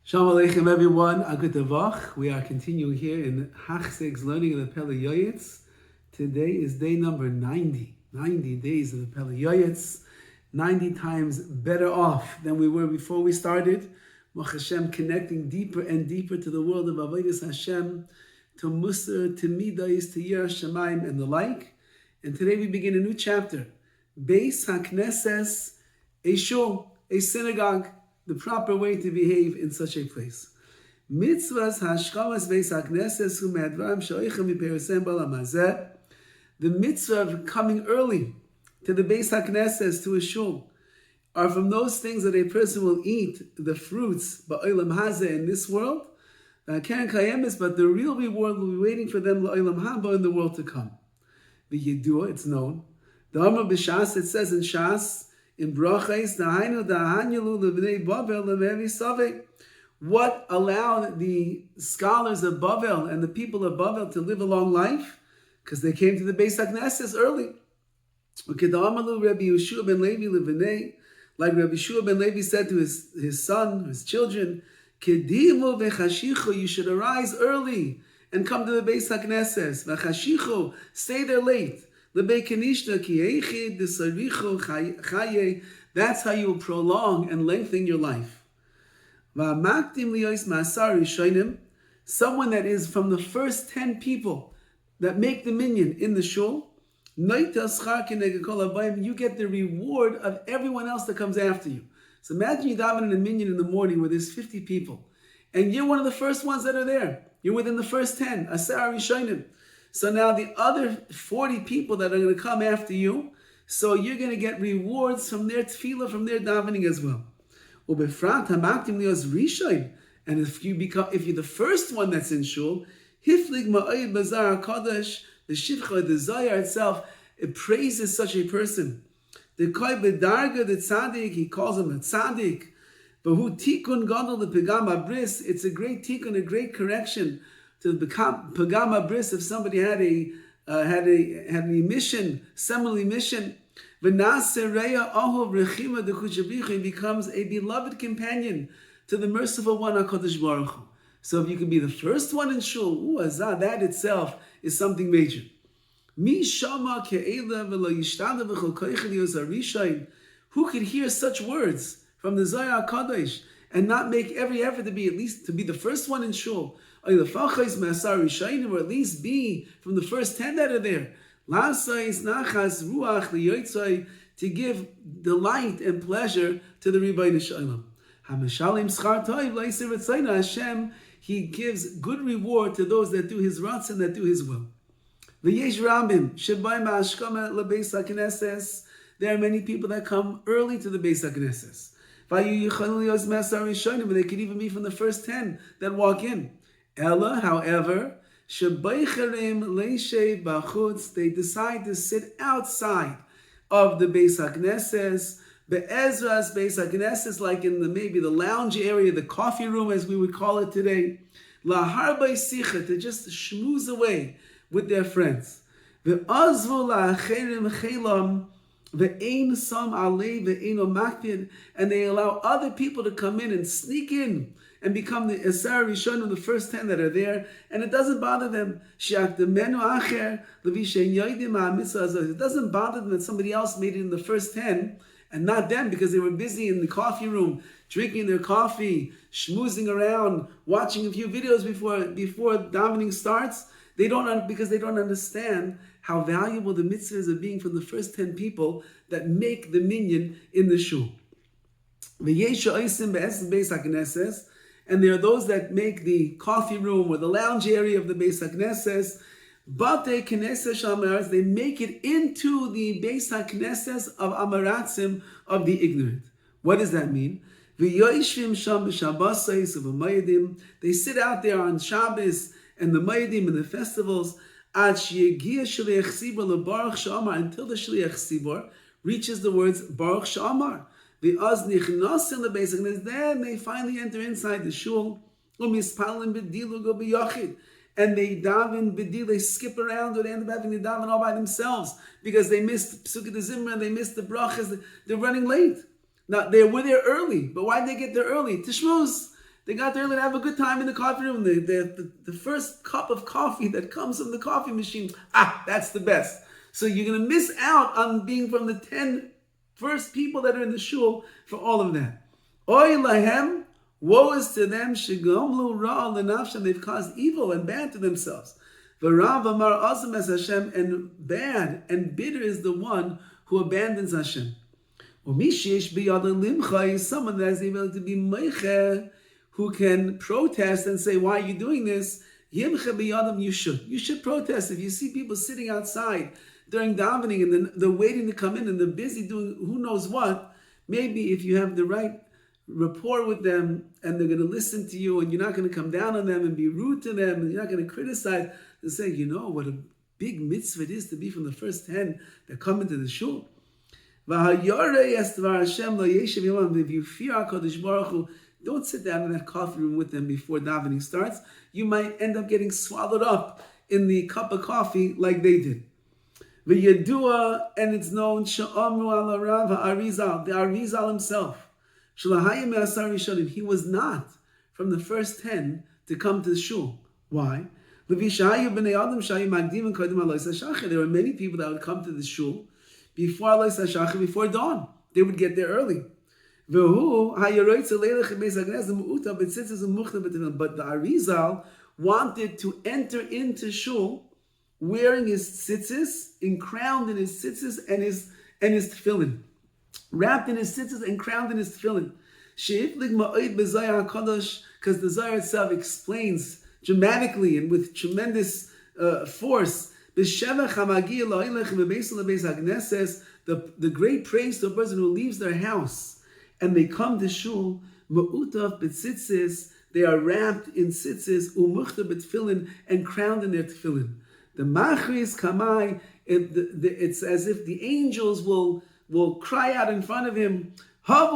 Shalom Aleichem everyone, Agut Avach. We are continuing here in Hachzeg's learning of the Pele Yoetz. Today is day number 90. 90 days of the Pele Yoetz. 90 times better off than we were before we started. Baruch Hashem, connecting deeper and deeper to the world of Avodas Hashem, to Musar, to Midas, to Yer Shamayim, and the like. And today we begin a new chapter. Beis HaKnesses, a shul, a synagogue. The proper way to behave in such a place. Mitzvahs hashkamas beis haknesses hu me'advarim shoichem miperusem b'olam hazeh. The mitzvah of coming early to the beis haknesses, to a shul, are from those things that a person will eat the fruits b'olam hazeh in this world. But the real reward will be waiting for them l'olam haba in the world to come. V'yidua, it's known. The Amar b'Shas, it says in Shas, in Brachos, what allowed the scholars of Bavel and the people of Bavel to live a long life? Because they came to the Beis HaKnesses early. Like Rabbi Yeshua ben Levi said to his son, his children, you should arise early and come to the Beis HaKnesses. Stay there late. That's how you will prolong and lengthen your life. Someone that is from the first 10 people that make the minyan in the shul, you get the reward of everyone else that comes after you. So imagine you daven in a minyan in the morning where there's 50 people, and you're one of the first ones that are there. You're within the first 10. Asar Rishonim. So now the other 40 people that are going to come after you, so you're going to get rewards from their tefillah, from their davening as well. And if you're the first one that's in shul, hiflig ma'ayid bazar hakadosh, the shivcha, the zayar itself, it praises such a person. The koi bedarga, the tzaddik, he calls him a tzaddik. But who tikun gadol the pegama bris, it's a great tikun, a great correction to the pagama bris if somebody had an emission, seminal emission. He becomes a beloved companion to the merciful one, HaKadosh Baruch Hu. So if you can be the first one in shul, that itself is something major. Who could hear such words from the Zohar HaKadosh and not make every effort to be the first one in shul? Or at least be from the first 10 that are there. To give delight and pleasure to the Rebbeinu Shalom. Hashem, he gives good reward to those that do his ratzon, that do his will. There are many people that come early to the Beis HaKnesses. They could even be from the first 10 that walk in. Ella, however, they decide to sit outside of the Beis HaKnesses, Be'ezras Beis HaKnesses, like in maybe the lounge area, the coffee room as we would call it today, Laharbay Sicha, to just schmooze away with their friends. Ve'azvu la'acherim chelam, ve'ein sam alei ve'ein omakpid, and they allow other people to come in and sneak in and become the Esar Rishon, the first 10 that are there, and it doesn't bother them. It doesn't bother them that somebody else made it in the first 10, and not them, because they were busy in the coffee room, drinking their coffee, schmoozing around, watching a few videos before davening starts. Because they don't understand how valuable the mitzvah is of being from the first 10 people that make the minyan in the shul. And there are those that make the coffee room or the lounge area of the Beis HaKnesses, but they make it into the Beis HaKnesses of Amaratzim, of the ignorant. What does that mean? They sit out there on Shabbos and the Mayadim and the festivals until the Shliach Tzibor reaches the words Baruch Sha'amar. Then they finally enter inside the shul, and they daven b'dil, they skip around, or they end up having to daven all by themselves because they missed Psukkah de Zimra, they missed the brachas, they're running late. Now, they were there early, but why did they get there early? To shmooze. They got there early to have a good time in the coffee room. The first cup of coffee that comes from the coffee machine, that's the best. So you're going to miss out on being from the 10 first people that are in the shul for all of that. Oy lahem, woe is to them, shegomlu ra'al lenafshem, they've caused evil and bad to themselves. V'rav amar azim es Hashem, and bad and bitter is the one who abandons Hashem. U'mishish biyad limcha is someone that is able to be meiche, who can protest and say, why are you doing this? Yimcha biyadam, you should protest. If you see people sitting outside during davening and they're waiting to come in and they're busy doing who knows what, maybe if you have the right rapport with them and they're going to listen to you and you're not going to come down on them and be rude to them and you're not going to criticize, and say, you know what a big mitzvah it is to be from the first 10 that come into the shul. If you fear HaKadosh Baruch Hu, don't sit down in that coffee room with them before davening starts. You might end up getting swallowed up in the cup of coffee like they did. V'yedua, and it's known, she'amru ala Rav Ha'arizal, the Arizal himself. Shalahayim me'asar rishonim, he was not from the first 10 to come to the shul. Why? There were many people that would come to the shul before dawn. They would get there early. But the Arizal wanted to enter into shul wearing his tzitzis, crowned in his tzitzis and his tefillin, wrapped in his tzitzis and crowned in his tefillin. Because the Zohar itself explains dramatically and with tremendous force, the great praise to a person who leaves their house and they come to shul, they are wrapped in tzitzis, and crowned in their tefillin. The machris kamai, it's as if the angels will cry out in front of him, give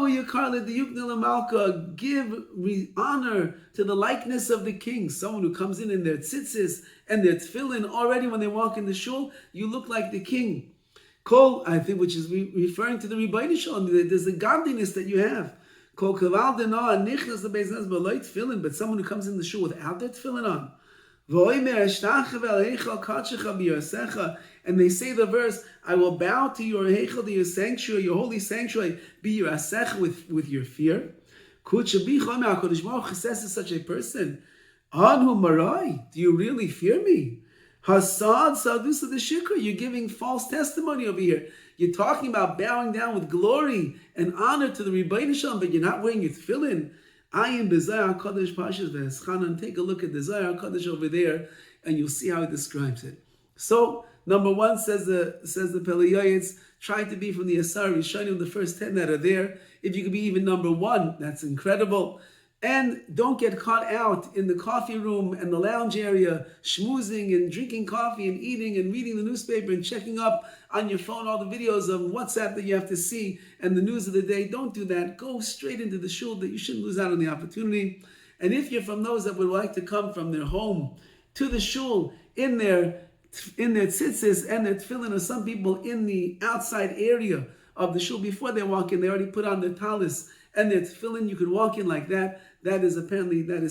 honor to the likeness of the king. Someone who comes in their tzitzis and their tefillin, already when they walk in the shul, you look like the king. Kol, I think, which is referring to the Rabbi Shalom, there's a godliness that you have. Kol kaval dena nichnas the beis nes b'loy tefillin, but someone who comes in the shul without their tefillin on. And they say the verse, I will bow to your heichal, to your sanctuary, your holy sanctuary, be your asech with your fear. HaKadosh says to such a person, Anhu Marai, do you really fear me? Hasad Sadusa the Shikra, you're giving false testimony over here. You're talking about bowing down with glory and honor to the Rebbeinu Shalom, but you're not wearing your tefillin. I am Bezayah HaKadosh Pashas V'eschanan. Take a look at the Zohar HaKadosh over there, and you'll see how he describes it. So, number one, says the Pele Yoetz, try to be from the Asar Rishonim, the first 10 that are there. If you could be even number one, that's incredible. And don't get caught out in the coffee room and the lounge area, schmoozing and drinking coffee and eating and reading the newspaper and checking up on your phone all the videos of WhatsApp that you have to see and the news of the day. Don't do that. Go straight into the shul, that you shouldn't lose out on the opportunity. And if you're from those that would like to come from their home to the shul in their tzitzis and their tefillin, or some people in the outside area of the shul, before they walk in, they already put on their talis and their tefillin, you could walk in like that. That is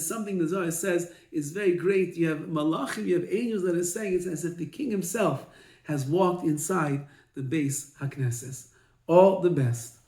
something the Zohar says is very great. You have malachim, you have angels that are saying it's as if the king himself has walked inside the Beis HaKnesses. All the best.